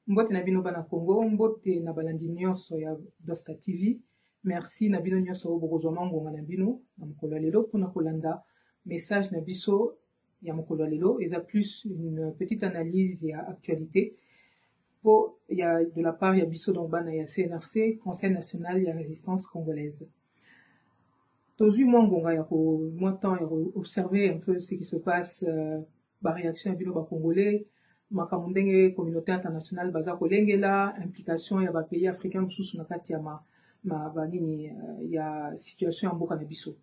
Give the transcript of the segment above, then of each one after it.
Mbote na bino bana Congo, mbote na balandi nyonso ya Dosta TV. Merci na bino nyonso oyo bokozwa ngonga na bino na mokolo ya lelo mpona kolanda message na biso ya mokolo ya lelo eza plus une petite analyse ya actualité po ya de la part ya biso donc bana ya CNRC, Conseil national ya résistance congolaise. Tozwi mwa ngonga ya mwa temps ya observer un peu ce qui se passe ba réaction ya bino ba congolais makambo ndenge communauté internationale baza kolengela implication ya bapays africains mosusu na kati ya banini ya situation ya mboka na biso.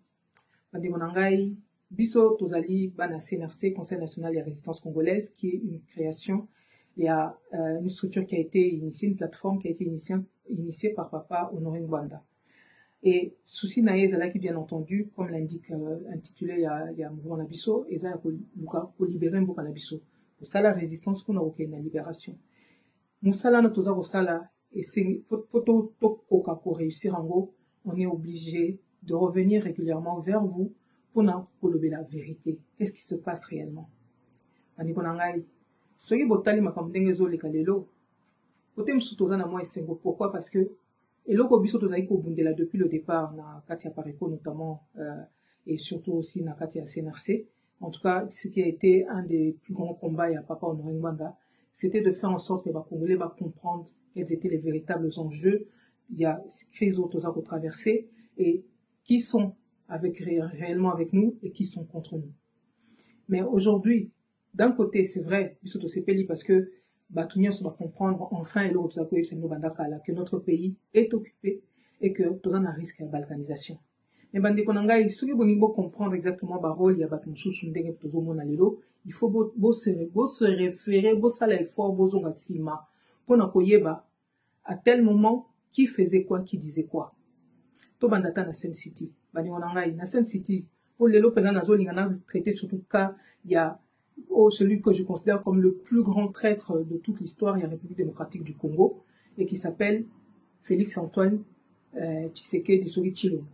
Bandeko na ngai biso tozali bana CNRC, Conseil national ya résistance congolaise, qui est une création, il y a une structure qui a été initiée, une plateforme qui a été initiée par Papa Honoré Ngwanda. Et souci na ezalaki bien entendu, comme l'indique intitulé ya mouvement na biso, eza ko libérer mboka na biso. Ça la résistance qu'on a aucune na libération. Moussala na toza ko sala et c'est poto tokoka ko réussir en gros, on est obligé de revenir régulièrement vers vous pour na kolober la vérité. Qu'est-ce qui se passe réellement? Bandeko na ngai, soki botali makambo ndenge zo leka lelo, kote msusu toza na mwa esengo. Pourquoi? Parce que eloko biso tozali ko bundela depuis le départ na kati ya Pareco notamment et surtout aussi na kati ya CNRC. En tout cas, ce qui a été un des plus grands combats à Papa Honoré Ngwanda, c'était de faire en sorte que les Congolais va comprendre quels étaient les véritables enjeux. Il y a ces crises autour à traverser et qui sont réellement avec nous et qui sont contre nous. Mais aujourd'hui, d'un côté, c'est vrai, parce que Batounia va comprendre enfin que notre pays est occupé et que tout un risque de balkanisation. Mais bandeko na ngai soki bolingi comprendre exactement ba rôle ya bato mosusu ndenge tozomona lelo, il faut se référer bosala effort bozonga nsima mpona koyeba à tel moment qui faisait quoi, qui disait quoi. Tobanda ta na Sun City bandeko na ngai na Sun City po lelo mpenza nazolinga na traiter surtout cas ya celui que je considère comme le plus grand traître de toute l'histoire de la République démocratique du Congo et qui s'appelle Félix Antoine Tshisekedi Tshilombo.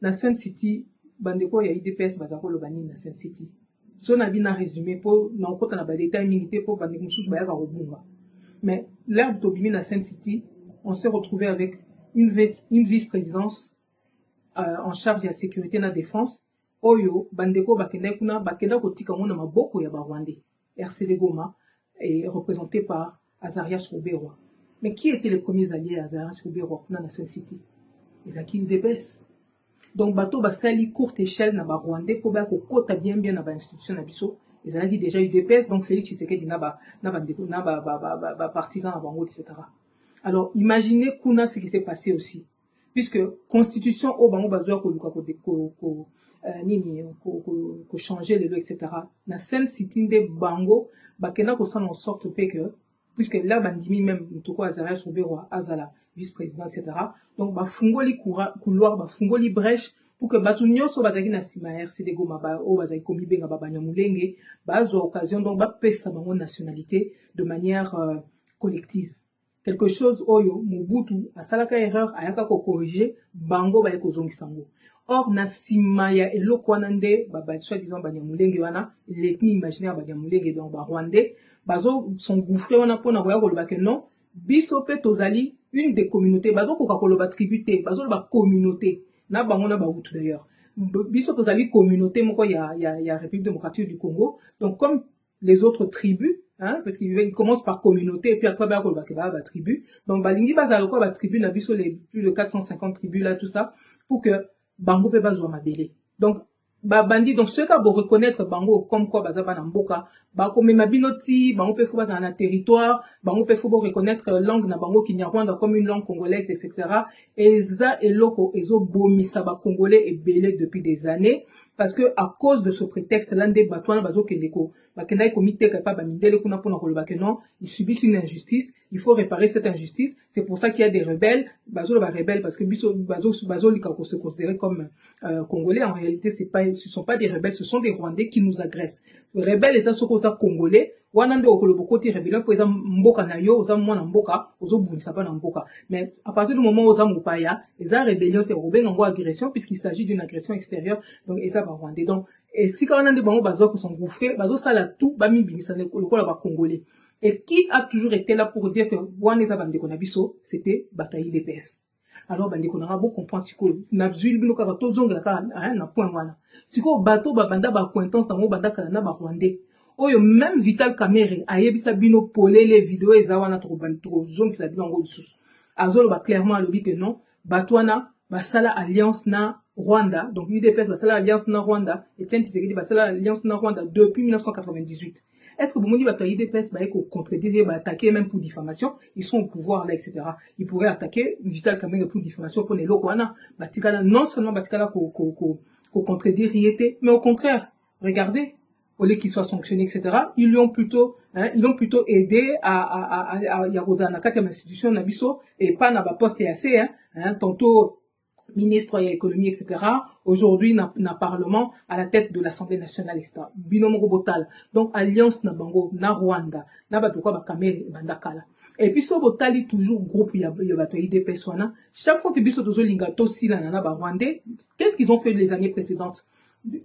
Na Sun City, bandeko ya UDPS bazako lobani na Sun City. So na bina résumé po na okota na ba détail milité po bandeko mususu bayaka robunga. Mais l'herbe tobimi na Sun City, on s'est retrouvé avec une vice-présidence en charge de la sécurité et de la défense. Oyo bandeko bakenda kotika ngona maboko ya ba Rwandais. RCD Goma est représenté par Azarias Ruberwa. Mais qui étaient les premiers alliés à Azarias Ruberwa kuna na Sun City? Les acquis UDPS. Donc bateau basali courte échelle na ba Rwandais pour ba ko kota bien na ba institution na biso ils avaient déjà eu UDPS donc Félix Tshisekedi na ba partisans na bango etc. Alors imaginez kuna ce qui s'est passé aussi puisque constitution au bango bazwa ko luka ko changer les lois etc. na Sun City nde bango bakena ko sana en sorte que puisque là bandimi même mutoko Azarias Ruberwa azala vice-président etc. Donc bafungoli couloir bafungoli brèche pour que batu nyonso bazaki na sima RCD Goma ba o bazaki komi benga ba banyamulenge bazwa occasion donc ba pesa bango nationalité de manière collective. Quelque chose oyo Mobutu asalaka erreur ayaka ko corriger bango ba ekozongisa ngo. Or na sima ya eloko wana nde ba soi-disant banyamulenge wana l'ethnie imaginaire banyamulenge donc ba Rwandais bazo son gouffre wana pona koya koloba que non biso pe tozali une des communautés bazo koka koloba tributé bazo ba communauté na bango na ba Hutu d'ailleurs biso tozali communauté moko ya République démocratique du Congo donc comme les autres tribus hein parce qu'ils commencent par communauté et puis après ba koloba ke ba tribu donc balingi bazala ko ba tribu na biso les plus de 450 tribus là tout ça pour que bango pe bazwa mabele donc bandi donc ceux qui vont reconnaître bango comme quoi bazaba na mboka ba komema binoti bango pe fo bazana na territoire bango pe fo reconnaître langue na bango Kinyarwanda comme une langue congolaise etc. Eza eloko ezo bomisa ba congolais ebele depuis des années parce que à cause de ce prétexte là nde batwana bazo kendeko bakenda komite ka pa ba mindele kuna pona koloba que non ils subissent une injustice il faut réparer cette injustice c'est pour ça qu'il y a des rebelles bazo ba rebelles parce que bazo lika ko se considérer comme congolais en réalité ce sont pas des rebelles ce sont des Rwandais qui nous agressent rebelles eza soko za congolais wana nde okolobo koti rebellion pour eza mboka na yo oza mwana mboka ozo bunisa pa na mboka mais à partir du moment où oza mopaya eza rébellion te obenga ngo agression puisqu'il s'agit d'une agression extérieure donc eza ba Rwandais donc et si quand on a des bango bazo ko s'engouffrer bazo sala tout ba mi bimisa lokola ba congolais Et qui a toujours été là pour dire que Waneza Bandeko Nabiso, c'était Bataille DPS. Alors, Bandeko Nara, vous comprenez ce que Nabzul Binokara, Tozong, na point wana. Si ko bateau, banda, ba acquaintance, dans mon banda, kalana, ba Rwandais. Oyo, même Vital Kamere, ayebisa bino polé les vidéos, et zawana, trop zone, qui s'habille en gros dessous. Azolo, ba clairement, le que non, Batouana, basala alliance na Rwanda, donc UDPS basala alliance na Rwanda, et tiens, Tshisekedi basala alliance na Rwanda depuis 1998. Est-ce que vous me dites que UDPS va contredire, va attaquer même pour diffamation, ils sont au pouvoir là, etc. Ils pourraient attaquer Vital Kamere pour diffamation pour les locaux, non seulement Batikala qu'on contredire Riete, mais au contraire, regardez, au lieu qu'ils soient sanctionnés, etc., ils l'ont plutôt aidé à Yarosa Nakata, l'institution Nabiso, et pas Naba Poste et assez, tantôt ministre de l'économie, etc. Aujourd'hui, na parlement à la tête de l'Assemblée nationale, etc. Binomo Botal. Donc, alliance na Bango, na Rwanda, na Batokwa Bakamere, Bandakala. Et puis, so Botali, toujours groupe, Yabatoyi des personnes. Chaque fois que Biso Tozo Lingato Sila Nana Rwandais, qu'est-ce qu'ils ont fait les années précédentes?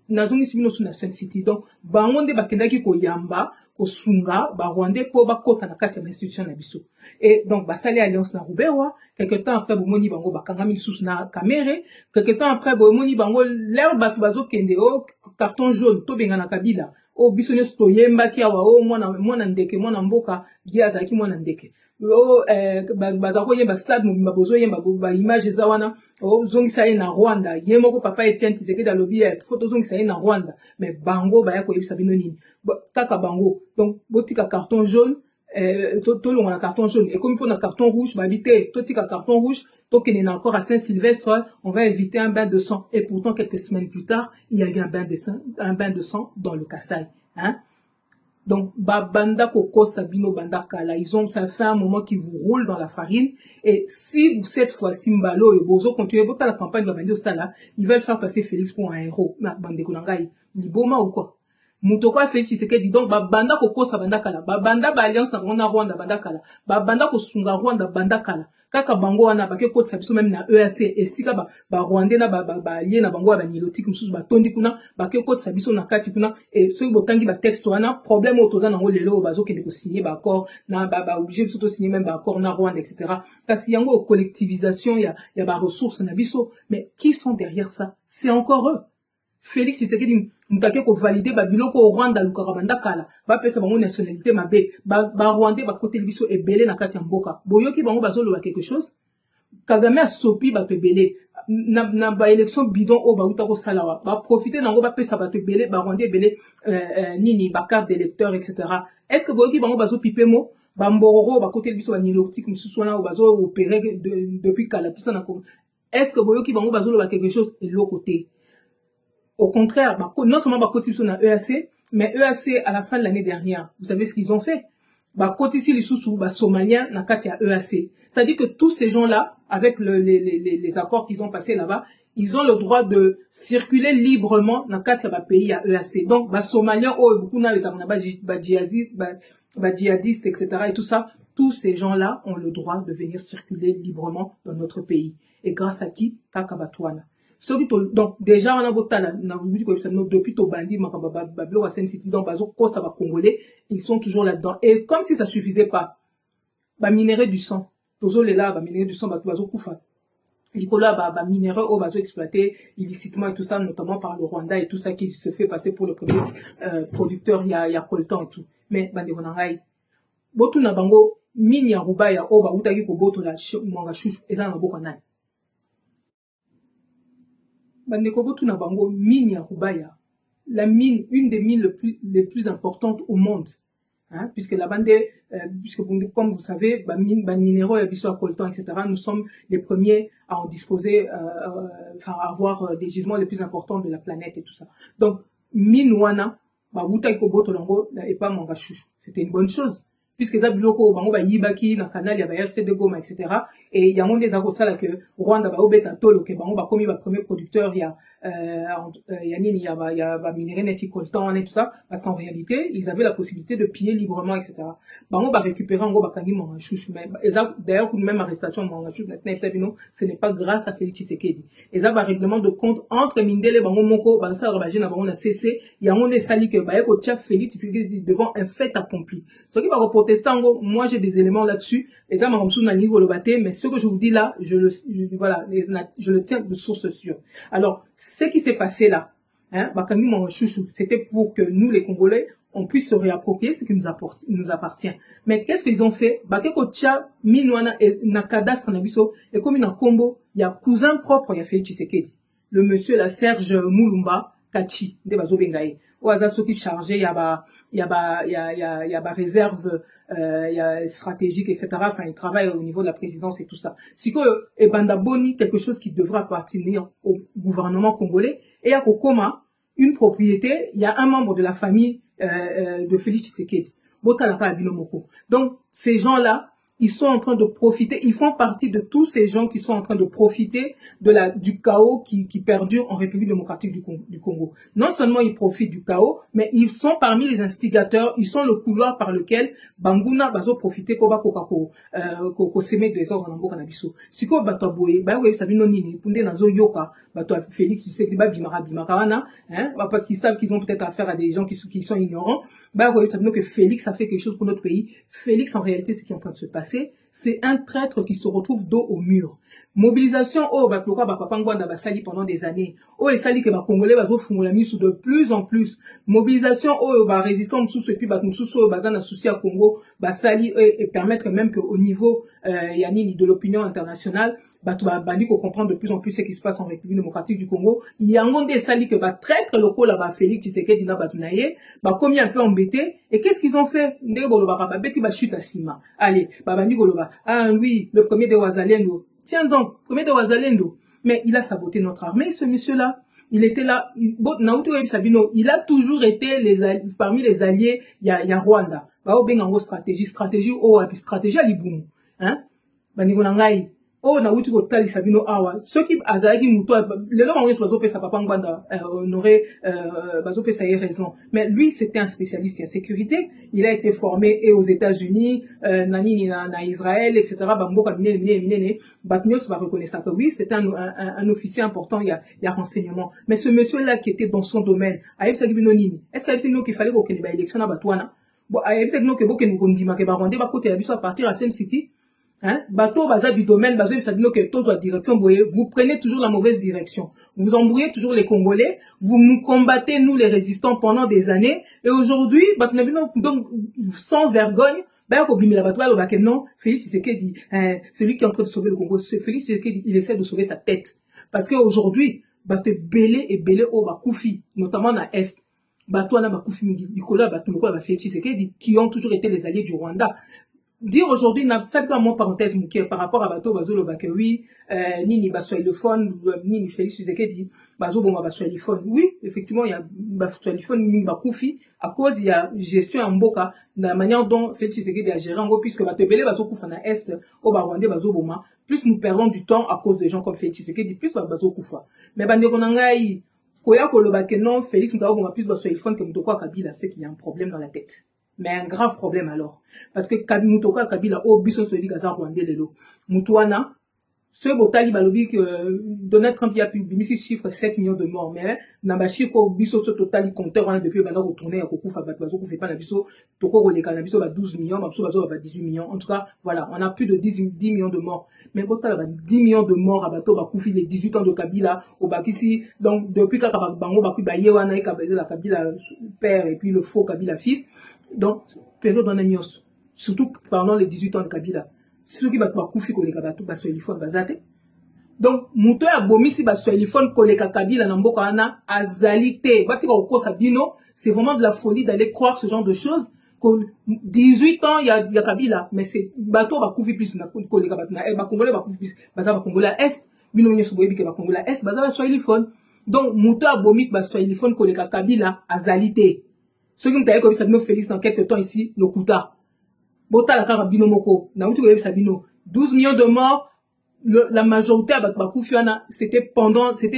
Nazongi Sibino sous Nation City. Donc, Bangonde Bakendaki ko Yamba, ko Sunga, Rwandais, po Bakota na kati ya institution na Biso. Et donc, basali alliance na Rubewa, quelque temps après, Bomoni Bango Bakangami sous na Kamere, quelque temps après, Bomoni Bango, l'air Bazo Kendeo, carton jaune, to benga na Kabila. O Bisonyo Stoyemba ki awa, o mwana ndeke, mwana mboka, giaza ki mwana ndeke. O bazako yemba stade mobimba bozo yemba ba image eza wana o zongisa ye na Rwanda ye moko papa Etienne Tshisekedi alobi photo zongisa ye na Rwanda mais bango baya ko yebisa bino nini kaka bango donc botika carton jaune to longa na carton jaune et comme pour na carton rouge babité to tika carton rouge to kene na encore à Saint-Sylvestre on va éviter un bain de sang et pourtant quelques semaines plus tard il y a eu un bain de sang dans le Kasaï Donc, banda koko sabino banda kala, ça fait un moment qu'ils vous roulent dans la farine. Et si vous, cette fois-ci, mbalo et bozo continuez, la campagne de bandi là, ils veulent faire passer Félix pour un héros. Bande konangai, liboma ou quoi? Mutoko Félix Tshisekedi, donc, banda koko sa banda kala, banda alliance na Rwanda banda kala, banda ko sunga Rwanda banda kala. Kaka bango wana bake kote sabiso même na EAC et sika Rwandais na allié na bango ba nilotique mususu ba tondi kuna bake kote sabiso na kati kuna et ceux botangi ba texte wana problème otoza nango lelo bazo kende ko signer ba accord na obligé surtout signer même ba accord na Rwanda etc. Kasi yango collectivisation ya ba ressources na biso mais qui sont derrière ça? C'est encore eux. Félix Tshisekedi mutake ko valider ba biloko au Rwanda lukaka banda kala ba pesa bango nationalité mabe ba Rwandais ba côté biso ebele na kati ya mboka boyoki bango bazoloba quelque chose Kagame a sopi ba ebele na ba élection bidon o ba uta ko salawa ba profiter nango ba pesa ba ebele ba Rwandais ebele nini ba carte d'électeur etc. Est-ce que boyoki bango bazo piper mo ba mbororo ba côté biso ba nilotique mususu na o bazo opérer depuis kala pisa na ko est-ce que boyoki bango bazoloba quelque chose de l'autre côté? Au contraire, non seulement Bakoti sont à EAC, mais EAC à la fin de l'année dernière, vous savez ce qu'ils ont fait? Bakoti si les sous Somaliens n'a qu'à EAC. C'est-à-dire que tous ces gens-là, avec les accords qu'ils ont passés là-bas, ils ont le droit de circuler librement dans quatre pays à EAC. Donc, Somaliens, beaucoup djihadistes, etc. et tout ça, tous ces gens-là ont le droit de venir circuler librement dans notre pays. Et grâce à qui? Kakabatouana. Donc, déjà, on a voté depuis Tobandi, Bablo, à Saint-City, donc, ça va congolais, ils sont toujours là-dedans. Et comme si ça suffisait pas, minérer du sang. Toujours les là, minérer du sang, bazo koufa. Nicolas, minérer, bazo exploité illicitement et tout ça, notamment par le Rwanda et tout ça qui se fait passer pour le premier, producteur, il y a coltan et tout. Mais, bande konangai. Botu na bango, mini ya rubaya, utagi ko boto la, mwanga chouchou, eza na bokanai. Bandeko botu na bango mine ya Rubaya, la mine, une des mines les plus importantes au monde, puisque la bande, puisque comme vous savez, minéraux et biso à coltan, etc. Nous sommes les premiers à en disposer, enfin à avoir des gisements les plus importants de la planète et tout ça. Donc mine wana, wuta iko boto lango et pas manga chouchou. C'était une bonne chose. Puisque za biloko bango ba yibaki na canal ya ba RCD Goma etc. Et il y a monde des akosala que Rwanda ba obeta tolo que bango ba komi ba premier producteur ya il y a minerai net coltan et tout ça, parce qu'en réalité, ils avaient la possibilité de piller librement, etc. On va récupérer en gros, bakangi mangachouchou, mais d'ailleurs, même arrestation mangachouchou, ce n'est pas grâce à Félix Tshisekedi. Et ça, règlement de compte entre Mindele, bango moko, bansa, rabagé, na bango na cessé, il y a un des sali que, ko tchaf Félix Tshisekedi devant un fait accompli. Ce qui va reprotester, en gros, moi, j'ai des éléments là-dessus, et ça, na niveau le bâté, mais ce que je vous dis là, je le tiens de source sûre. Alors, ce qui s'est passé là, hein, c'était pour que nous, les Congolais, on puisse se réapproprier ce qui nous appartient. Mais qu'est-ce qu'ils ont fait? Et comme dans Combo, il y a cousin propre, il y a Félix Tshisekedi. Le monsieur, la Serge Moulumba, Kachi, de Bazo Bengaï. Au hasard, ceux qui chargeaient, il y a réserve, il y a stratégique, etc. Enfin, ils travaillent au niveau de la présidence et tout ça. Si que, et Banda Boni, quelque chose qui devra appartenir au gouvernement congolais, et à Kokoma, une propriété, il y a un membre de la famille, de Félix Tshisekedi. Donc, ces gens-là, ils sont en train de profiter, ils font partie de tous ces gens qui sont en train de profiter du chaos qui perdure en République démocratique du Congo. Non seulement ils profitent du chaos, mais ils sont parmi les instigateurs, ils sont le couloir par lequel Banguna bazo profiter ko semer des ordres en mboka na biso. Siko bato boye, ba we sabino nini, punde nazo yoka, bato Félix Tshisekedi ba bimaka wana, hein, parce qu'ils savent qu'ils ont peut-être affaire à des gens qui sont ignorants. Bah oui, sabino que Félix a fait quelque chose pour notre pays. Félix, en réalité, ce qui est en train de se passer, c'est un traître qui se retrouve dos au mur. Mobilisation, basali pendant des années. Et sali que Congolais de plus en plus. Mobilisation, résistant et puis bazana souci à Congo, basali et permettre même qu'au niveau de l'opinion internationale, bandi qu'on comprend de plus en plus ce qui se passe en République démocratique du Congo. Il y a un monde sali que traître locaux là-bas, Félix Tshisekedi na batunaye, commis un peu embêté. Et qu'est-ce qu'ils ont fait? Chute à Sima. Allez, bandi goloba. Ah oui, le premier de Wazalendo. Tiens donc, premier de Wazalendo. Mais il a saboté notre armée, ce monsieur-là. Il était là, il a toujours été parmi les alliés, il y a Rwanda. Stratégie à Liboumou. Hein? Na uti ko tali sabino awa soki azalaki muto le long on bazo pesa papa ngwanda honoré bazo pesa raison, mais lui c'était un spécialiste en sécurité, il a été formé et aux États-Unis na Israël, etc. Bamboka minene batnyos va reconnaître ça que oui c'était un officier important, il y a renseignement, mais ce monsieur là qui était dans son domaine ayebisa bino nini, est-ce qu'il fallait qu'on ait ba élection na batwana bon ayebisa bino ke boke ngondima ke ba rwandais ba côté la biso à partir à Sem City. Hein? Bateau baza du domaine, bateau que tous la direction, vous prenez toujours la mauvaise direction. Vous embrouillez toujours les Congolais, vous nous combattez, nous les résistants, pendant des années, et aujourd'hui, donc, sans vergogne, non, Félix Tshisekedi, celui qui est en train de sauver le Congo, Félix Tshisekedi, il essaie de sauver sa tête. Parce qu'aujourd'hui, bateau belé au bakoufi, notamment dans l'Est. Bateau na bakoufi, Nicolas, bateau, Félix Tshisekedi, qui ont toujours été les alliés du Rwanda. Dire aujourd'hui, ça doit mon parenthèse par rapport à Bato Bazolo Bakawi, Nini Bassoiliphone, Nini Félix Tshisekedi, Bazo Bonga Bassoiliphone. Oui, effectivement, il y a Bassoiliphone, Nini Bakoufi, à cause il y a gestion en Mboka, de la manière dont Félix Tshisekedi a géré en gros, puisque Bato Belé Bazo Koufana Est, au Barwandé Bazo Boma, plus nous perdons du temps à cause des gens comme Félix Tshisekedi, plus Bazo Koufa. Mais Bandekonangai, Koya Kolobake non, Félix Mkawa plus Bassoiliphone que Mutokwa Kabila, c'est qu'il y a un problème dans la tête. Mais un grave problème alors. Parce que Mutoka Kabila, biso sobi gaza rwandais lelo. Mutuana, ce botali balobi que Donald Trump y a publié ce chiffre 7 millions de morts. Mais, nabashi ko biso ce total compteur, depuis bala retourner à Kokufa, bazo ko fait pas na biso, toko ko leka na biso 12 millions, bazo 18 millions. En tout cas, voilà, on a plus de 10 millions de morts. Mais botala 10 millions de morts à bateau, bakoufi les 18 ans de Kabila, au bakisi, donc, depuis Kakabango, bakou bayewa na la Kabila père et puis le faux Kabila fils. Donc, période en amios, surtout pendant les 18 ans de Kabila. Ceux qui battent Koufi koleka batou basoilifone bazate. Donc, mouto ya bomisi basoilifone koleka Kabila namboka ana azalité. Batika oko sabino, c'est vraiment de la folie d'aller croire ce genre de choses. 18 ans, il y a Kabila, mais c'est bateau Koufi plus na koleka batna. Eh, Congolais Koufi plus, baza Congolais Est, bino nye souboyebi ke Congolais Est, baza basoilifone. Donc, mouto ya bomit basoilifone koleka Kabila azalité. Ceux qui me taillent comme Sabino Félix dans quelques temps ici, le Kouta. Bota la Karabino Moko, Naouti Sabino, 12 millions de morts, la majorité à Bakufiana, c'était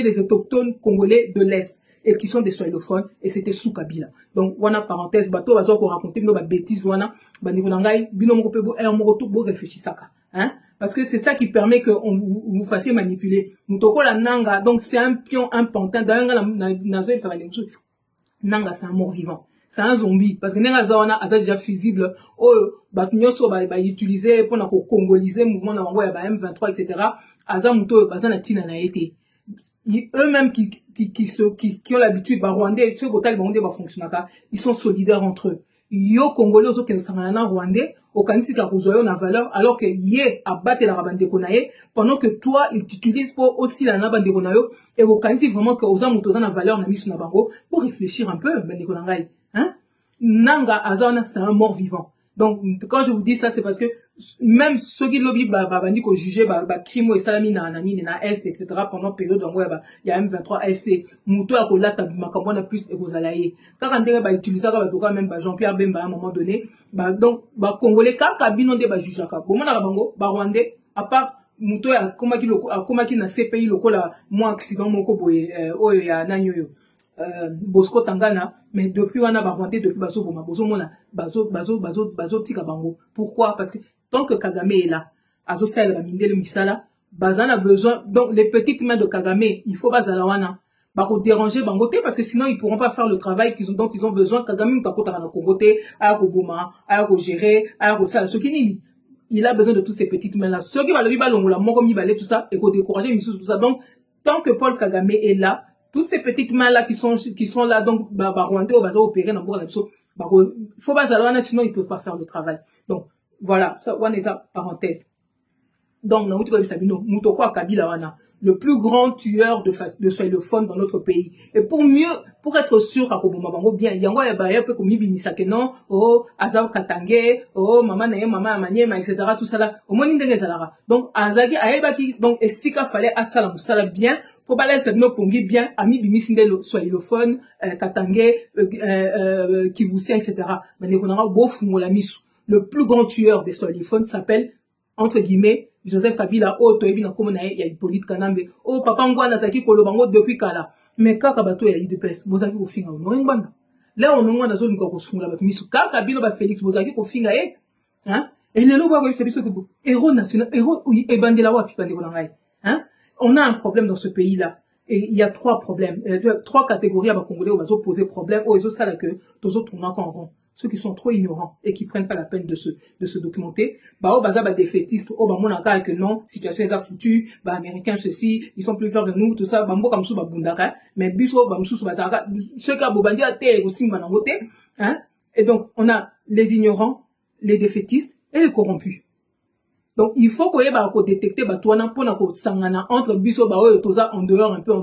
les autochtones congolais de l'Est et qui sont des swahilophones et c'était sous Kabila. Donc, wana parenthèse, bato bazo ko raconter no ba bêtises wana, ba niveau nangai, bino moko pe bo bo réfléchissaka, hein? Parce que c'est ça qui permet que vous fassiez manipuler. Mutoko la nanga, donc c'est un pion, un pantin, d'ailleurs, ça va nanga, c'est un mort vivant. C'est un zombie. Parce que nanga zawana, asa déjà fusible, batunyoso ba utiliser pour na congoliser mouvement na wango ya ba M23, etc. Asa muto, baza na tina na été. Eux-mêmes qui ont l'habitude, bah, Rwandais, ceux qui ont fonctionné, ils sont solidaires entre eux. Yo Congolais, aux qui sont Rwandais, au Kanisi Karouzoyo na valeur, alors que yé a battu la rabande konaye, pendant que toi, ils t'utilisent pour aussi la nabande konayo, et au Kanisi vraiment que aux amoutozan na valeur na mission na bango, pour réfléchir un peu, bande konangai, hein? Nanga Azana, c'est un mort vivant. Donc, quand je vous dis ça, c'est parce que même ceux qui lobby, bandi ko juger, crime et salami na est, etc. pendant période où il y a M23 FC, mouto à kolata, makamwana plus et rozalaye. Quand on dit, utiliser, même, Jean-Pierre Bemba à un moment donné, donc, Congolais, quand kabino de, jujaka, comment na bango, Rwandais, à part, mouto à komaki na CPI, lokola, moi, accident, moko boye, ya nanyoyo. Bosco Tangana, mais depuis wana Rwandais, depuis bazo boma, bazo tika bango. Pourquoi? Parce que tant que Kagame est là, azo sala ba mindele misala, bazan a besoin, donc les petites mains de Kagame, il faut bazala wana, bako déranger bangote parce que sinon ils pourront pas faire le travail dont ils ont besoin. Kagame mtakota na kongote, ayako boma, ayako gérer, ayako sala, ce qui nini. Il a besoin de toutes ces petites mains là. Ceux qui va le balongola, moko mi balé tout ça, et ko décourager tout ça. Donc, tant que Paul Kagame est là, toutes ces petites mains-là qui sont là, donc, Rwandais, on va opérer dans le faut pas aller, sinon ils peuvent pas faire le travail. Donc, voilà, ça, on est ça, parenthèse. Donc, le plus grand tueur de swahilophones dans notre pays. Et pour être sûr qu'à bien, il y a un peu comme non, Azab Katangé, maman Amanyema, etc. Tout ça là, au moins, donc, Azagi, donc, et si qu'il fallait Assalam, ça bien, pour pas laisser nos pongi bien, ami bimisinde swahilophones, Katangé, Kivusi, etc. Mais le plus grand tueur des swahilophones s'appelle, entre guillemets, Joseph Kabila, toebi na komona ya Hippolyte Kanambe, papa ngwana zaki kolobango depuis kala. Mais kaka bato ya IDPS, bozaki ko finga ono ngwana. Là on ngwana zo liko ko funga bato misu kaka bino ba Félix bozaki ko finga hein? Et lelo ba ko biso ko héros national, héros ebandela wapi pande ko ngai, hein? On a un problème dans ce pays-là. Et il y a trois problèmes, trois catégories à Congolais où ils ont posé problème, ils ont ça là que tous autres tournent en rond. Ceux qui sont trop ignorants et qui prennent pas la peine de se documenter, défaitistes, que non, situation est foutue, américains ceci, ils sont plus forts que nous, tout ça, mais biso, ceux qui ont bobandi à terre aussi, hein, et donc, on a les ignorants, les défaitistes et les corrompus. Donc, il faut qu'on ait détecter batouana pour na sangana entre biso toza en dehors un peu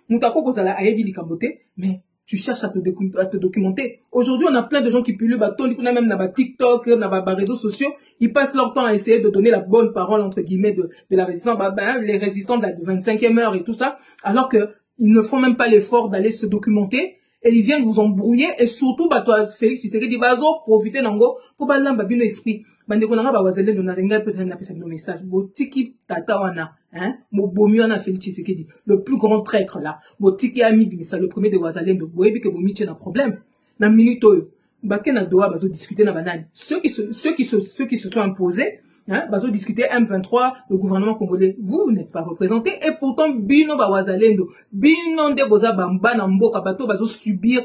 moutako kozala ayebi likambote, mais tu cherches à te documenter. Aujourd'hui, on a plein de gens qui pullulent même na TikTok, na réseaux sociaux, ils passent leur temps à essayer de donner la bonne parole entre guillemets de la résistance, les résistants de la 25e heure et tout ça, alors que ils ne font même pas l'effort d'aller se documenter. Et ils viennent vous embrouiller, et surtout, toi, Félix, tu sais que profiter d'ango, pour pas l'ambabino esprit. Bandeko nanga bazele dona zenga pesa na pesa no message. Botiki tata wana, hein, mo bomi wana Félix Tshisekedi, le plus grand traître là. Botiki ami bimisa le premier de Wazalendo, boyebi que bomi tient un problème. Na minute oyo, bakena doa bazo discuter na banane. Ceux qui se sont imposés, hein, bazo discuter M23, le gouvernement congolais. Vous n'êtes pas représenté et pourtant bino ba Wazalendo, bino nde boza bamba na mboka bato bazo subir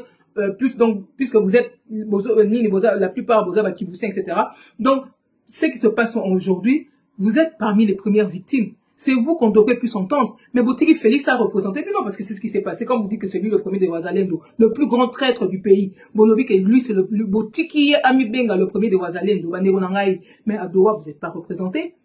puisque vous êtes la plupart boza Kivusi, etc. Donc, ce qui se passe aujourd'hui, vous êtes parmi les premières victimes. C'est vous qu'on devrait plus entendre. Mais Botiki Félix a représenté, mais non, parce que c'est ce qui s'est passé. Quand vous dites que c'est lui le premier de Wazalendo, le plus grand traître du pays, Bonobi que lui c'est le plus Botiki Ami Benga, le premier de Wazalendo, mais à Doha, vous n'êtes pas représenté.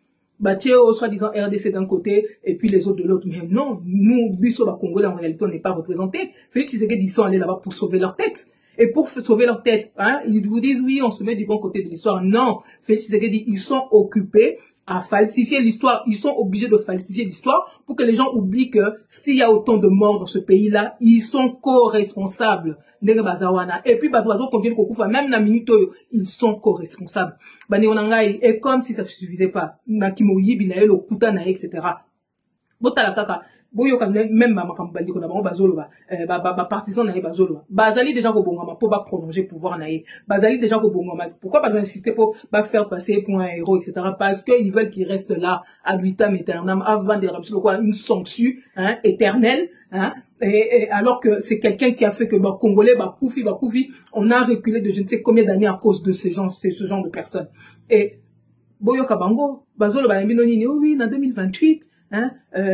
Soi-disant RDC d'un côté et puis les autres de l'autre. Mais non, nous, Bisso Congolais, en réalité, on n'est pas représentés. Félix Tshisekedi, ils sont allés là-bas pour sauver leur tête. Et pour sauver leur tête, hein, ils vous disent oui, on se met du bon côté de l'histoire. Non, Félix Tshisekedi, ils sont occupés à falsifier l'histoire. Ils sont obligés de falsifier l'histoire pour que les gens oublient que s'il y a autant de morts dans ce pays-là, ils sont co-responsables. Et puis, même la minute, ils sont co-responsables. Et comme si ça ne suffisait pas, etc. Boyoka même makambo bandiko na bango bazoloba partisan na ye bazoloba bazali déjà ko bongama pour ba prolonger pouvoir na ye bazali déjà ko bongama pourquoi pas insister pour ba faire passer pour un héros etc. parce que ils veulent qu'il reste là ad vitam aeternam avant de recevoir quoi une sanction éternelle et alors que c'est quelqu'un qui a fait que ba congolais ba koufi on a reculé de je ne sais combien d'années à cause de ce genre de personnes et boyoka bango bazoloba na bino nini oui en 2028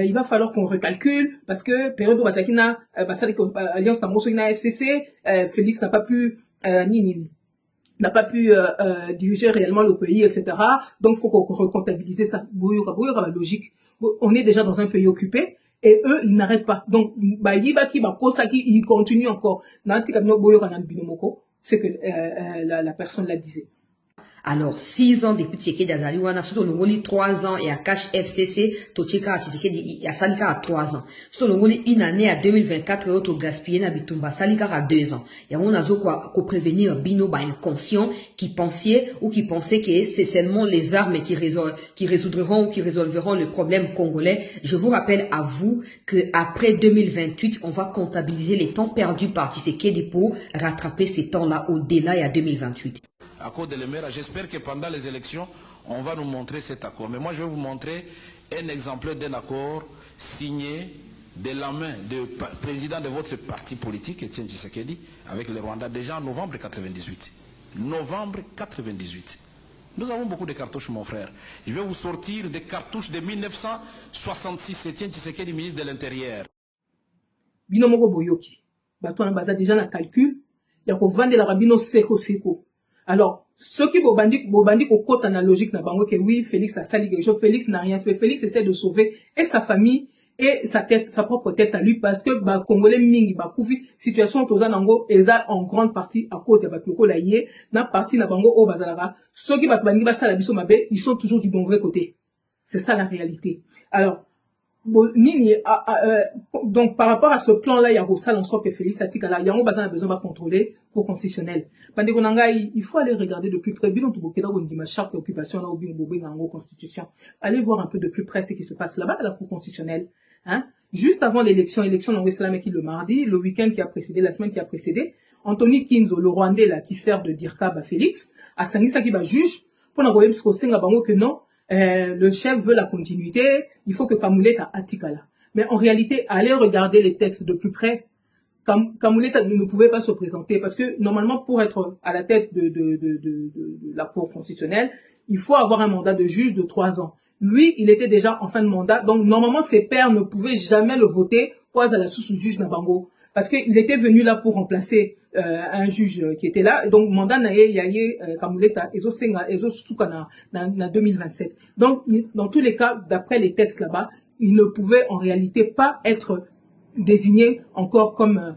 il va falloir qu'on recalcule parce que période où Batakina, Alliance Tamosoina FCC, Félix n'a pas pu diriger réellement le pays, etc. Donc, il faut qu'on recomptabilise ça. Logique. On est déjà dans un pays occupé et eux, ils n'arrêtent pas. Donc, ils continuent encore. C'est que la personne la disait. Alors, 6 ans depuis Tshisekedi Azali wana, surtout le Ngoli 3 ans et à Cash FCC, Tochika Tshisekedi à Salika à 3 ans. Surtout le Ngoli une année à 2024 et autre gaspillé na Bitumba Salika à 2 ans. Il y a un quoi prévenir Bino ba inconscient qui pensait que c'est seulement les armes qui résoudront ou qui résolveront le problème congolais. Je vous rappelle à vous que après 2028, on va comptabiliser les temps perdus par Tshisekedi pour rattraper ces temps-là au-delà et à 2028. À cause de l'EMERA, j'espère que pendant les élections, on va nous montrer cet accord. Mais moi, je vais vous montrer un exemplaire d'un accord signé de la main du président de votre parti politique, Etienne Tshisekedi, avec le Rwanda, déjà en novembre 98. Novembre 98. Nous avons beaucoup de cartouches, mon frère. Je vais vous sortir des cartouches de 1966, Etienne Tshisekedi, ministre de l'Intérieur. Binomoko Boyoki. Batouana Baza déjà dans le calcul. Il y a qu'on vend de la rabino seko. Alors, ceux qui bobandi au côté analogique na bango que oui, Félix a sali quelque chose, Félix n'a rien fait. Félix essaie de sauver et sa famille et sa propre tête à lui parce que ba congolais mingi ba koufi situation toza nango eza en grande partie à cause de batoko la yé na partie na bango o bazalaka. Ceux qui batbandi ba sala biso mabe, ils sont toujours du bon vrai côté. C'est ça la réalité. Alors donc par rapport à ce plan-là, il y a ça en sorte que Félix Atikala, il y a un besoin de contrôler pour constitutionnel. Il faut aller regarder de plus près. Charte d'occupation constitution. Allez voir un peu de plus près ce qui se passe là-bas à la Cour constitutionnelle. Juste avant l'élection qui le mardi, le week-end qui a précédé, la semaine qui a précédé, Anthony Kinzo, le Rwandais là qui sert de dirkab à Félix, a Sangisa qui va juge pour que non. Le chef veut la continuité, il faut que Kamuleta Atikala. Mais en réalité, allez regarder les textes de plus près. Kamuleta ne pouvait pas se présenter parce que normalement, pour être à la tête de la Cour constitutionnelle, il faut avoir un mandat de juge de 3 ans. Lui, il était déjà en fin de mandat, donc normalement, ses pairs ne pouvaient jamais le voter pour à la sous-juge Nabango. Parce qu'il était venu là pour remplacer un juge qui était là. Donc, mandat naye yaye Kamuleta ezo senga ezo suka na 2027. Donc, dans tous les cas, d'après les textes là-bas, il ne pouvait en réalité pas être désigné encore comme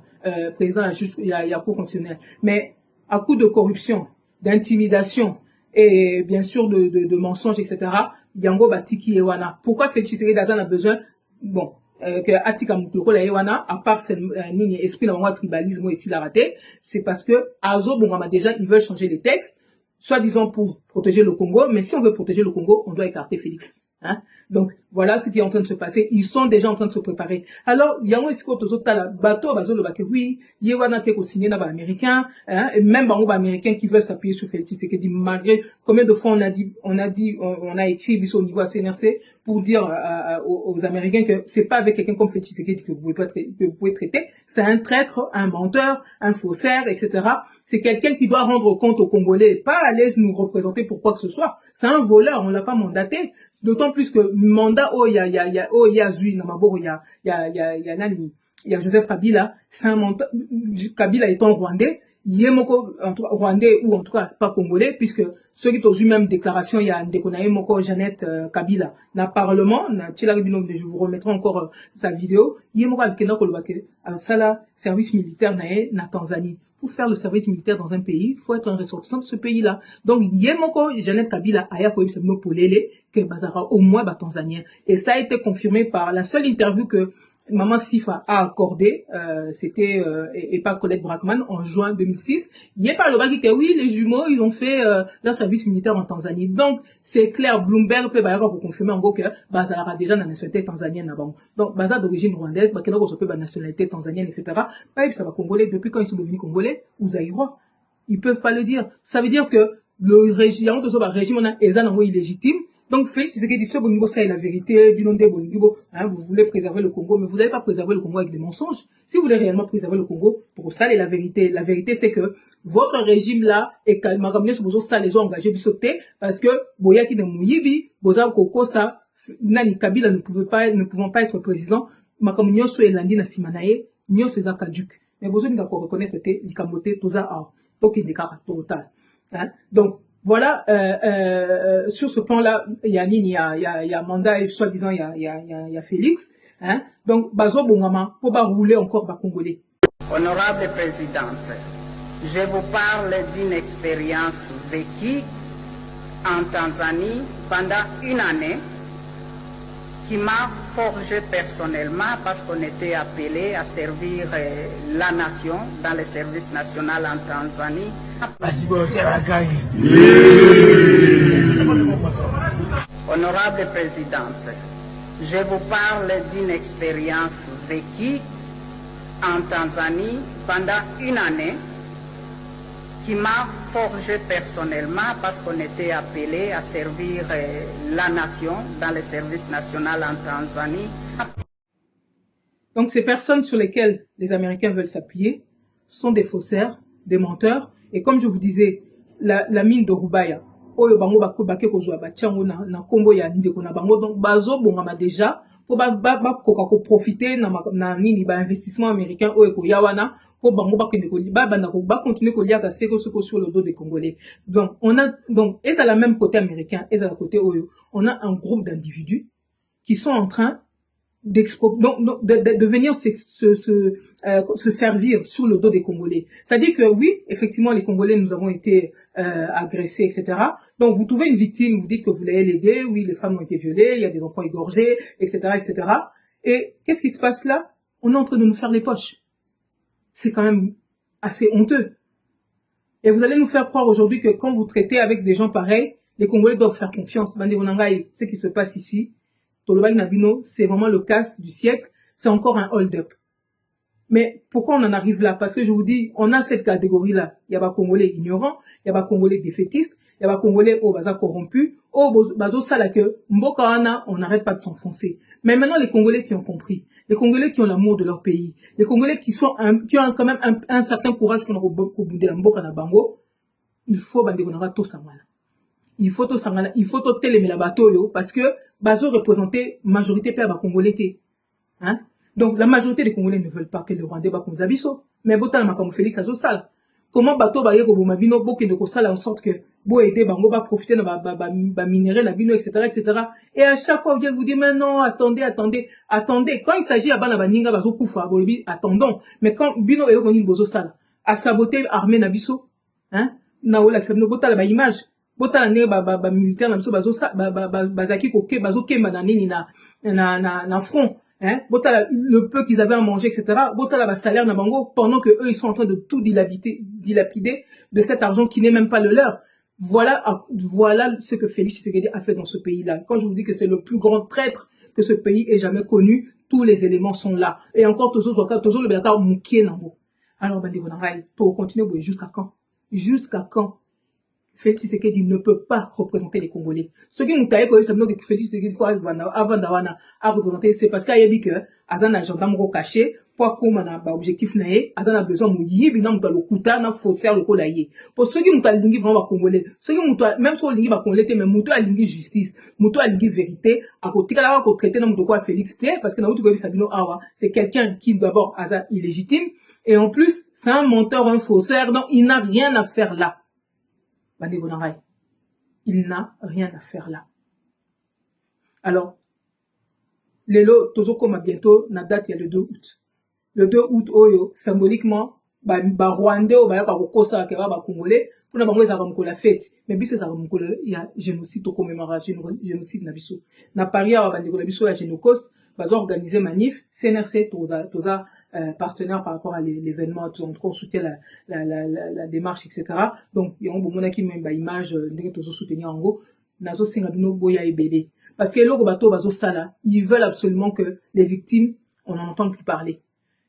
président de la Cour constitutionnelle. Mais à coup de corruption, d'intimidation et bien sûr de mensonges, etc., Yango Batiki Ewana. Pourquoi Félix Tshisekedi Dazan a besoin, bon, que Atika Moukloko la Ewana, à part cette ligne esprit dans le tribalisme ici la raté, c'est parce que Azo Bongama déjà, ils veulent changer les textes, soi-disant pour protéger le Congo, mais si on veut protéger le Congo, on doit écarter Félix. Donc, voilà ce qui est en train de se passer. Ils sont déjà en train de se préparer. Alors, il y a un escroc aux autres, bateau, oui, il y a un qui signé dans l'américain, et même dans américain qui veut s'appuyer sur Félix Tshisekedi, malgré combien de fois on a écrit au niveau CNRC pour dire aux Américains que c'est pas avec quelqu'un comme Félix Tshisekedi que vous pouvez traiter. C'est un traître, un menteur, un faussaire, etc. C'est quelqu'un qui doit rendre compte aux Congolais, pas aller nous représenter pour quoi que ce soit. C'est un voleur, on l'a pas mandaté. D'autant plus que mandat il y a Joseph Kabila, c'est un mandat, Kabila étant rwandais, Yemoko, en tout cas, rwandais ou en tout cas pas congolais, puisque ceux qui ont eu même déclaration, il y a un déconaï moko Jeannette Kabila, na parlement, na Tchilagabino, je vous remettrai encore sa vidéo, Yemoko Alkena Kolobake, ça là, service militaire na Tanzanie. Pour faire le service militaire dans un pays, il faut être un ressortissant de ce pays-là. Donc, Yemoko Jeannette Kabila, Aya Koyibsabino Polele, que Bazara au moins Tanzanien. Et ça a été confirmé par la seule interview que Maman Sifa a accordé, c'était et pas Colette Brackman en juin 2006. Il n'y a pas le qui dit que oui, les jumeaux, ils ont fait leur service militaire en Tanzanie. Donc, c'est clair, Bloomberg peut pour confirmer en gros que Bazar a déjà la nationalité tanzanienne avant. Donc, Bazar d'origine rwandaise, Bakeno peut la nationalité tanzanienne, etc. Pas ça va congolais. Depuis quand ils sont devenus congolais ou zaïrois? Ils peuvent pas le dire. Ça veut dire que le régime, on a Ezan illégitime. Donc, Félix Tshisekedi dit, bon, ça est la vérité, vous voulez préserver le Congo, mais vous n'allez pas préserver le Congo avec des mensonges. Si vous voulez réellement préserver le Congo, pour ça, c'est la vérité. La vérité, c'est que votre régime-là, et Magamine, ça les ont engagés de sauter, parce que, Boyaki de Mouyibi, Boza Koko, ça, Nani Kabila ne pouvant pas être président, Magamine, so Elandi na Simanae, Nyo César Kajuk. Mais vous avez encore reconnaître, Likamote, Toza A, pour qu'il déclare total. Donc, voilà, sur ce plan-là, il y a mandat et soi-disant, il y a Félix, hein. Donc, Bazo Bongama, pour pas rouler encore bas congolais. Honorable Présidente, je vous parle d'une expérience vécue en Tanzanie pendant une année qui m'a forgé personnellement parce qu'on était appelé à servir la nation dans le service national en Tanzanie. Honorable Présidente, je vous parle d'une expérience vécue en Tanzanie pendant une année qui m'a forgé personnellement parce qu'on était appelé à servir la nation dans le service national en Tanzanie. Donc ces personnes sur lesquelles les Américains veulent s'appuyer sont des faussaires, des menteurs. Et comme je vous disais, la mine de Rubaya, oyo bango bakobake kozwa batiango na kombo ya ndeko na bango, donc bazo bongama déjà pour ko profiter na nini ba investissement américain oyo ko yawana pour bango bakende ko banda ko ba continuer ko liaka seko sur le dos des Congolais. Donc et à la même côté américain et à la côté oyo, on a un groupe d'individus qui sont en train de venir se servir sur le dos des Congolais. C'est-à-dire que oui, effectivement, les Congolais, nous avons été agressés, etc. Donc, vous trouvez une victime, vous dites que vous l'avez l'aider, oui, les femmes ont été violées, il y a des enfants égorgés, etc., etc. Et qu'est-ce qui se passe là? On est en train de nous faire les poches. C'est quand même assez honteux. Et vous allez nous faire croire aujourd'hui que quand vous traitez avec des gens pareils, les Congolais doivent faire confiance. Ce qui se passe ici, Tolobaï Nabino, c'est vraiment le casse du siècle, c'est encore un hold-up. Mais pourquoi on en arrive là? Parce que je vous dis, on a cette catégorie-là. Il y a pas Congolais ignorants, il y a pas Congolais défaitistes, il y a pas Congolais au bazar corrompus, au bazo sala que Mbokaana, on n'arrête pas de s'enfoncer. Mais maintenant, les Congolais qui ont compris, les Congolais qui ont l'amour de leur pays, les Congolais qui ont quand même un certain courage qu'on a au bout de la Mbokana Bango, il faut bandegonara to sangala. Il faut tout télémer la bateau, parce que bazo représenter majorité père ba Congolais té. Hein? Donc, la majorité des Congolais ne veulent pas que le Rwandais va comme Zabiso. Mais botal makamu Félix azo sal. Comment bateau ba yeko bo mabino bo kende ko sala en sorte que bo aider bango ba profiter na ba minerai la bino, etc., etc. Et à chaque fois, vous dites, mais non, attendez. Quand il s'agit à bana baninga bazo kufa, bolibi, attendons. Mais quand bino elo koni bozo sala, à saboter armée na biso, hein? Na wala sabino botal ba image. Botala ne ba militaire na biso bazaki koke bazo kemba na nini na front, hein, botala le peu qu'ils avaient à manger, etc. Botala ba salaire na bango pendant que eux ils sont en train de tout dilapider de cet argent qui n'est même pas le leur. Voilà ce que Félix Tshisekedi a fait dans ce pays-là. Quand je vous dis que c'est le plus grand traître que ce pays ait jamais connu, tous les éléments sont là. Et encore toujours le béata mouké nango. Alors bandi bonangai, pour continuer jusqu'à quand? Jusqu'à quand? Félix Tshisekedi ne peut pas représenter les Congolais. Ce qui nous taille quand ça nous que Félix Tshisekedi faut avant d'awana à représenter, c'est parce qu'il y a dit que azan agenda moko caché pour comme on a objectif naé, azan a besoin mouiller bina muta lokuta na faussaire le kolaye. Pour ceux qui nous taille lingi vraiment Congolais, ceux qui nous même sur lingi ba Congolais mais muto a lingi justice, muto a lingi vérité, à côté là ko traiter na muto quoi Félix T parce que na muto ko sabino awa, c'est quelqu'un qui d'abord azan illégitime. Et en plus, c'est un menteur, un faussaire, donc il n'a rien à faire là. Il n'a rien à faire là. Alors, Lelo, Tozokoma bientôt, na date, il y a le 2 août. Le 2 août, oyo, symboliquement, Rwandais, Kosa, Congolais, pour na bango, ça la fête. Mais bis, ça il y a génocide, au commémoration, génocide, na biso. Na Paris, à Bandeko, la biso, à Génocoste, ils ont organisé manif, CNRC, Toza, partenaire par rapport à l'événement, on soutient la démarche, etc. Donc, il y a un bon moment qui même, image, Tozo soutenir en gros, nazo singabino boya ebele. Parce que l'autre bateau, bazo sala, ils veulent absolument que les victimes, on n'en entende plus parler.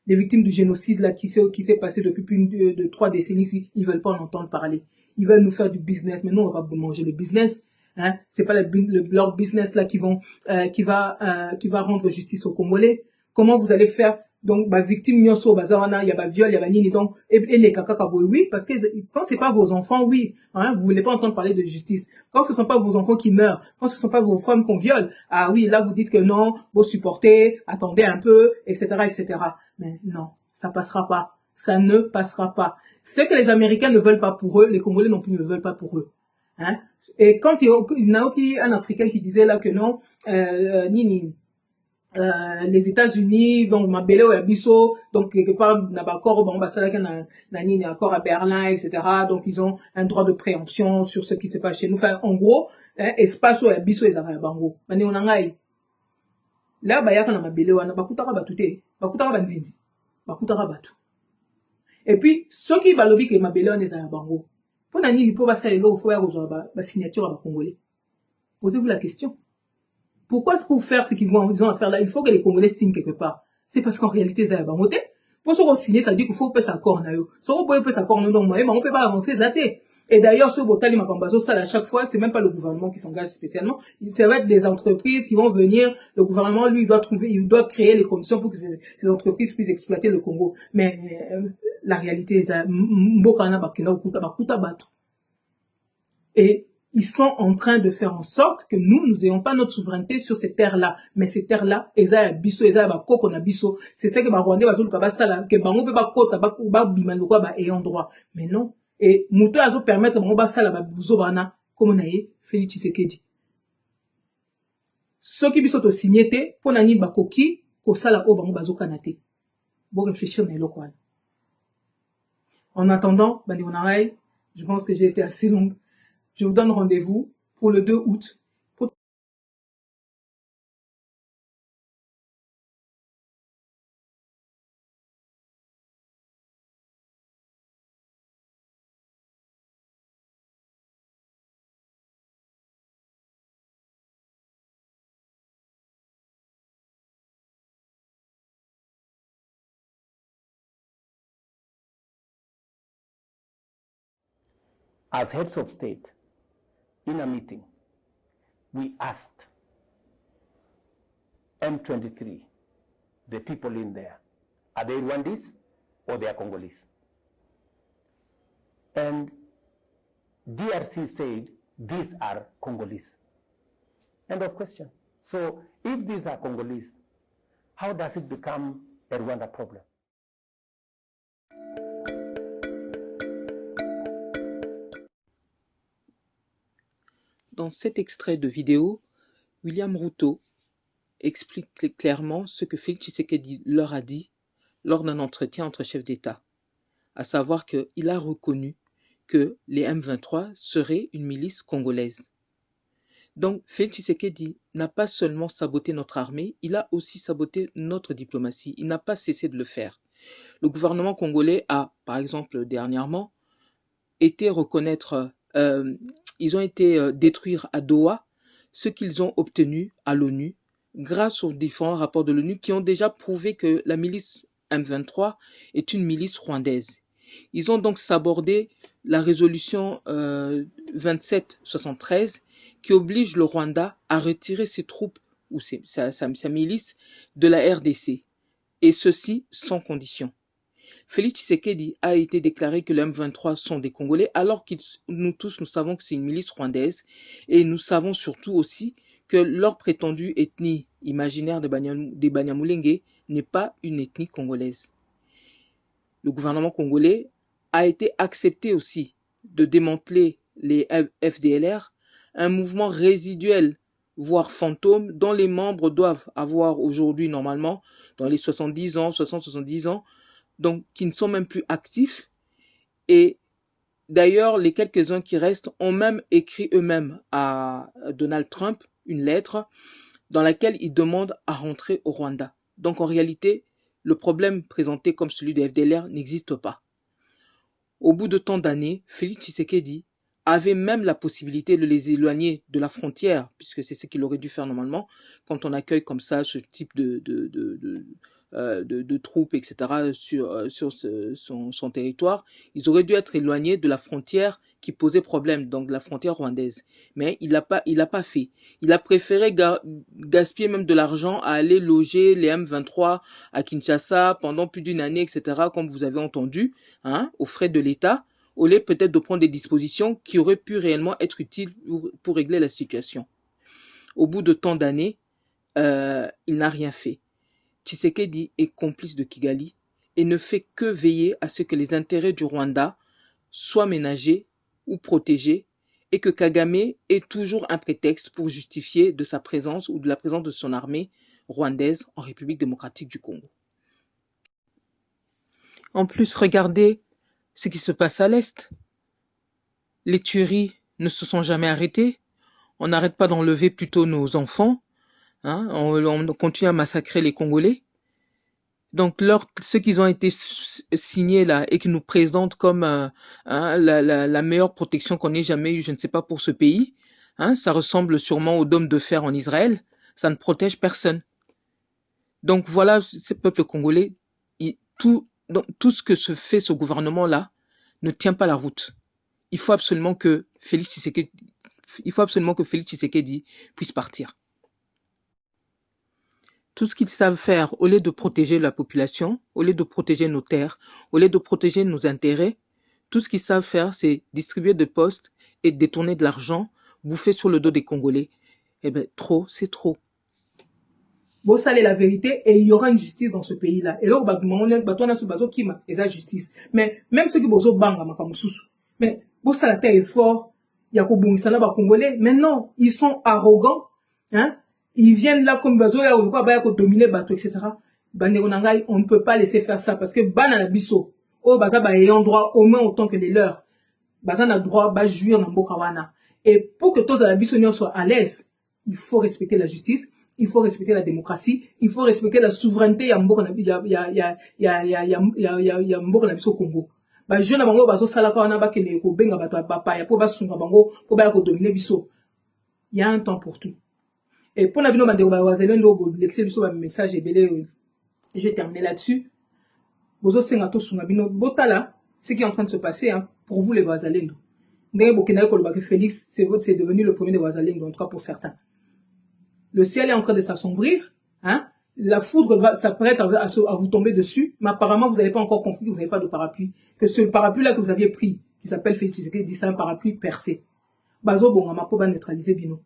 Les victimes du génocide là qui s'est passé depuis plus de 3 décennies ici, ils veulent pas en entendre parler. Ils veulent nous faire du business, mais nous on va pas manger le business. Hein, c'est pas leur business là qui va rendre justice aux Congolais. Comment vous allez faire? Donc, victime nyoso, bazawana, il y a viol, il y a nini, donc, et les kakakaboy, oui, parce que quand c'est pas vos enfants, oui, hein, vous voulez pas entendre parler de justice. Quand ce sont pas vos enfants qui meurent, quand ce sont pas vos femmes qu'on viole, ah oui, là, vous dites que non, vous supportez, attendez un peu, etc., etc. Mais non, ça passera pas. Ça ne passera pas. Ce que les Américains ne veulent pas pour eux, les Congolais non plus ne veulent pas pour eux. Hein? Et quand il y a un Africain qui disait là que non, les États-Unis, donc Mabele ou Abisso, donc quelque part n'abaccord bon basala na accord à Berlin, etc. Donc ils ont un droit de préemption sur ce qui se passe chez nous. Enfin, en gros, espace ou Abisso les arabes bango. Mani onangai. Là bayaka na Mabele wana bakutaka batute, bakutaka banzindi, bakutaka batu. Et puis ceux qui balobi que Mabele on les arabes bango. Pour nani lipo basala lo faut ya kozwa ba signature ba congolais. Posez-vous la question. Pourquoi pour faire ce qu'ils ont à faire là, il faut que les Congolais signent quelque part. C'est parce qu'en réalité, ça va monter. Pour se signer, ça veut dire qu'il faut passer accord. Si on peut passer accord, donc, on peut pas avancer, ça Et d'ailleurs, ce Botali Makambazo, ça, à chaque fois, c'est même pas le gouvernement qui s'engage spécialement. Ça va être des entreprises qui vont venir. Le gouvernement, lui, il doit créer les conditions pour que ces entreprises puissent exploiter le Congo. Mais, la réalité, c'est, et ils sont en train de faire en sorte que nous n'ayons pas notre souveraineté sur ces terres-là. Mais ces terres-là, c'est ça que Rwandais que bango peut pas kota ba bimano quoi ayant droit. Mais non. Et muto azo permettre bango ba sala ba buzo bana comme naye Félix Tshisekedi. Ce qui biso to signété pour nani bakoki ko sala o bango bazo kanate. Bon réfléchir na eloko. En attendant, bandi onarai, je pense que j'ai été assez longue. Je vous donne rendez-vous pour le 2 août. As heads of state, in a meeting, we asked M23, the people in there, are they Rwandese or they are Congolese? And DRC said, these are Congolese. End of question. So if these are Congolese, how does it become a Rwanda problem? Dans cet extrait de vidéo, William Ruto explique clairement ce que Félix Tshisekedi leur a dit lors d'un entretien entre chefs d'État, à savoir qu'il a reconnu que les M23 seraient une milice congolaise. Donc Félix Tshisekedi n'a pas seulement saboté notre armée, il a aussi saboté notre diplomatie, il n'a pas cessé de le faire. Le gouvernement congolais a, par exemple, dernièrement, été reconnaître... ils ont été détruire à Doha ce qu'ils ont obtenu à l'ONU grâce aux différents rapports de l'ONU qui ont déjà prouvé que la milice M23 est une milice rwandaise. Ils ont donc sabordé la résolution 2773 qui oblige le Rwanda à retirer ses troupes ou sa milice de la RDC, et ceci sans condition. Félix Tshisekedi a été déclaré que les M23 sont des Congolais, alors que nous tous, nous savons que c'est une milice rwandaise, et nous savons surtout aussi que leur prétendue ethnie imaginaire des Banyamulenge n'est pas une ethnie congolaise. le gouvernement congolais a été accepté aussi de démanteler les FDLR, un mouvement résiduel, voire fantôme, dont les membres doivent avoir aujourd'hui normalement, dans les 70 ans, 60-70 ans, donc qui ne sont même plus actifs. Et d'ailleurs, les quelques-uns qui restent ont même écrit eux-mêmes à Donald Trump une lettre dans laquelle ils demandent à rentrer au Rwanda. Donc en réalité, le problème présenté comme celui des FDLR n'existe pas. Au bout de tant d'années, Félix Tshisekedi avait même la possibilité de les éloigner de la frontière, puisque c'est ce qu'il aurait dû faire normalement, quand on accueille comme ça ce type de troupes, etc., sur son territoire. Ils auraient dû être éloignés de la frontière qui posait problème, donc la frontière rwandaise. Mais il l'a pas fait. Il a préféré gaspiller même de l'argent à aller loger les M23 à Kinshasa pendant plus d'une année, etc., comme vous avez entendu, aux frais de l'État, au lieu peut-être de prendre des dispositions qui auraient pu réellement être utiles pour régler la situation. Au bout de tant d'années, il n'a rien fait. Tshisekedi est complice de Kigali et ne fait que veiller à ce que les intérêts du Rwanda soient ménagés ou protégés et que Kagame ait toujours un prétexte pour justifier de sa présence ou de la présence de son armée rwandaise en République démocratique du Congo. En plus, regardez ce qui se passe à l'Est. Les tueries ne se sont jamais arrêtées. On n'arrête pas d'enlever plutôt nos enfants. On continue à massacrer les Congolais. Donc, ceux qui ont été signés là et qui nous présentent comme la meilleure protection qu'on ait jamais eue, je ne sais pas, pour ce pays, ça ressemble sûrement au dôme de fer en Israël, ça ne protège personne. Donc voilà, ce peuple congolais, tout ce que se fait ce gouvernement-là ne tient pas la route. Il faut absolument que Félix Tshisekedi puisse partir. Tout ce qu'ils savent faire, au lieu de protéger la population, au lieu de protéger nos terres, au lieu de protéger nos intérêts, tout ce qu'ils savent faire, c'est distribuer des postes et détourner de l'argent, bouffer sur le dos des Congolais. Eh bien, trop, c'est trop. Bon, ça, c'est la vérité et il y aura une justice dans ce pays-là. Et là, on a justice. Mais même ceux qui ont banga, mais bon, ça, la terre est fort, il y a Congolais. Mais non, ils sont arrogants, ils viennent là comme bazo ya dominer bateau, etc. On ne peut pas laisser faire ça parce que banana biso baza ba ayant droit au moins autant que les leurs. Baza na droit ba jouir na mboka wana. Et pour que tous la biso soit à l'aise, il faut respecter la justice, il faut respecter la démocratie, il faut respecter la souveraineté ya mboka na mboka na biso Congo. Ba jeune bango bazo sala ka wana ba kele ko benga bato ba paya po ba sunga bango po ba ko dominer biso. Il y a un temps pour tout. Et pour la vidéo, message je vais terminer là-dessus. Ce qui est en train de se passer pour vous les Wazalendo. Félix, c'est devenu le premier des Wazalendo, en tout cas pour certains. Le ciel est en train de s'assombrir. La foudre s'apprête à vous tomber dessus. Mais apparemment, vous n'avez pas encore compris que vous n'avez pas de parapluie. Que ce parapluie-là que vous aviez pris, qui s'appelle Félix, c'est un parapluie percé. Bazo bongama po ba neutraliser bino.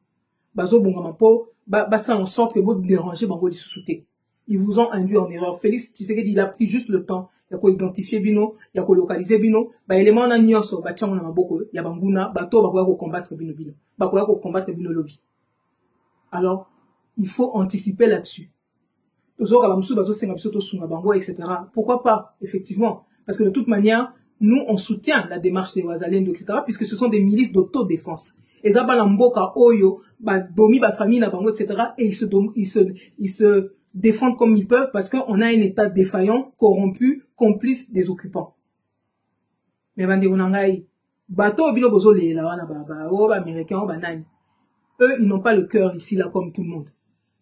Bazo bongama po ça en sorte que vous dérangez bango lisouté. Ils vous ont induit en erreur. Félix Tshisekedi, il a pris juste le temps. Il a identifié bino, il a localisé bino. Élément na nyonso ba tchango na maboko ya banguna, bato ba ko combattre bino. Ba ko combattre bino lobby. Alors, il faut anticiper là-dessus. Etc. Pourquoi pas? Effectivement. Parce que de toute manière, nous, on soutient la démarche des Wazalendo, etc. Puisque ce sont des milices d'autodéfense. Et ça, mboka oyo, domi, famille, etc. Et ils se défendent comme ils peuvent parce qu'on a un État défaillant, corrompu, complice des occupants. Mais bateau bino bozo le la wana américains banani. Eux, ils n'ont pas le cœur ici là comme tout le monde.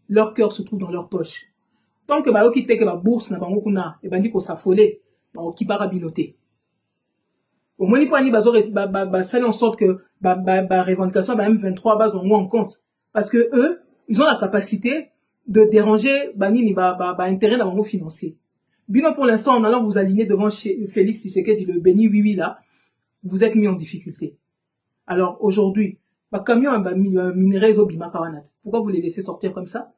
Leur cœur se trouve dans leur poche. Tant que ba ki teke ba bourse na bango kuna et bandi ko s'affoler, ba ki para binoté. Au moins, il faut faire en sorte que la revendication de M23 base en compte. Parce que eux, ils ont la capacité de déranger intérêt dans le financier. Bino, pour l'instant, en allant vous aligner devant Félix Tshisekedi, le béni oui là, vous êtes mis en difficulté. Alors, aujourd'hui, camion minerais pourquoi vous les laissez sortir comme ça?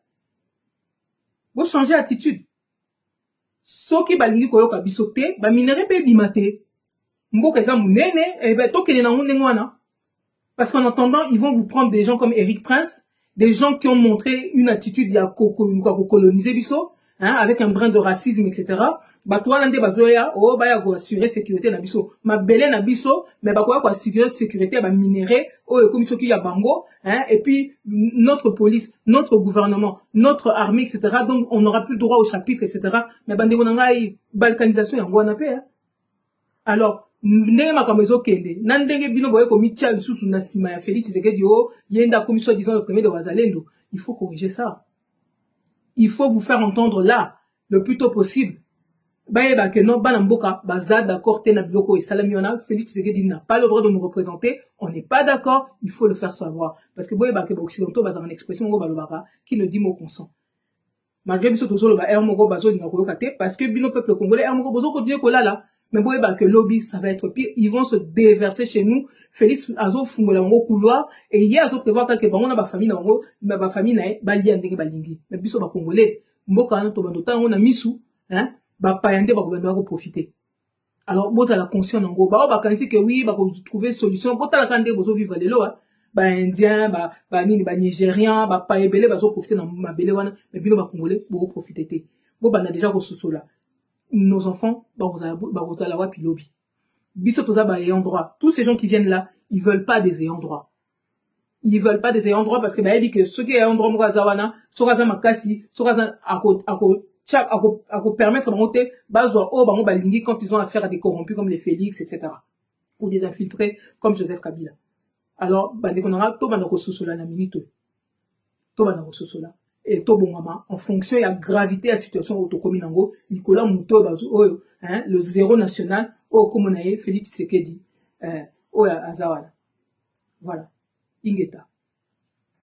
Vous changez d'attitude. soki balingi koyoka biso te baminere mpe ebima te mboka eza monene tokende nango ndenge wana. Parce qu'en attendant, ils vont vous prendre des gens comme Eric Prince, des gens qui ont montré une attitude à coloniser biso, hein, avec un brin de racisme, etc. Batouana nde bazoya, oh, baya ko assurer sécurité na biso. Ma belé na biso, mais bakoya ko assurer sécurité ba minéré, oh, comme iso ki ya bango, hein, et puis notre police, notre gouvernement, notre armée, etc. Donc, on n'aura plus droit au chapitre, etc. Mais bande ngai balkanisation yango wana pe, hein. Alors, ndenge makambo ezokende na ndenge bino boye komitia lisusu na nsima ya Félix Tshisekedi o yenda commission disons le premier de Wazalendo, il faut corriger ça. Il faut vous faire entendre là le plus tôt possible. Bayeba que non bana mboka baza d'accord te na biloko et salamiona Félix Tshisekedi n'a pas le droit de nous représenter, on n'est pas d'accord, il faut le faire savoir parce que boyeba que occidentaux baza une expression ngo balobaka qui ne dit mot consent. Malgré biso tozolo ba er moko bazo linga koyoka te parce que bino peuple congolais er moko bozo continuer kolala. Mais bon, que lobby, ça va être pire. Ils vont se déverser chez nous. Félix Azo fungola ngo couloir. Et hier, Azo prévoit que on a ma famille, ma famille na bali andenge balingi. Mais biso ba congolais, mboka na to bandota on a misu, hein, ba payande ba ko bando profiter. Alors, boza la conscience ngo ba kanisi que oui, ba ko trouver solution. Bota la kande bozo vivre lelo, hein. Ba indien, ba nini, ba nigérien, ba paebele bazo profiter na ma belé wana. Mais bino ba congolais, bo profiter te. Bo ba na déjà ko sosola. Nos enfants, la wapi lobby. Biso toza ba ayant droit. Tous ces gens qui viennent là, ils veulent pas des ayants droit. Ils veulent pas des ayants droit parce que bah dit que ceux qui ayant droit mwa zawana, soraza makasi, soraza ako permettre de monter bazwa o bango balingi quand ils ont affaire à des corrompus comme les Félix, etc. Ou des infiltrés comme Joseph Kabila. Alors, bah dès qu'on aura to banako sosola na minute. To banako sosola. Et to bongama en fonction de la gravité de la situation autocominango Nicolas Mouto bazo hein le zéro national au comme on a Félix Tshisekedi au Azawala voilà ingeta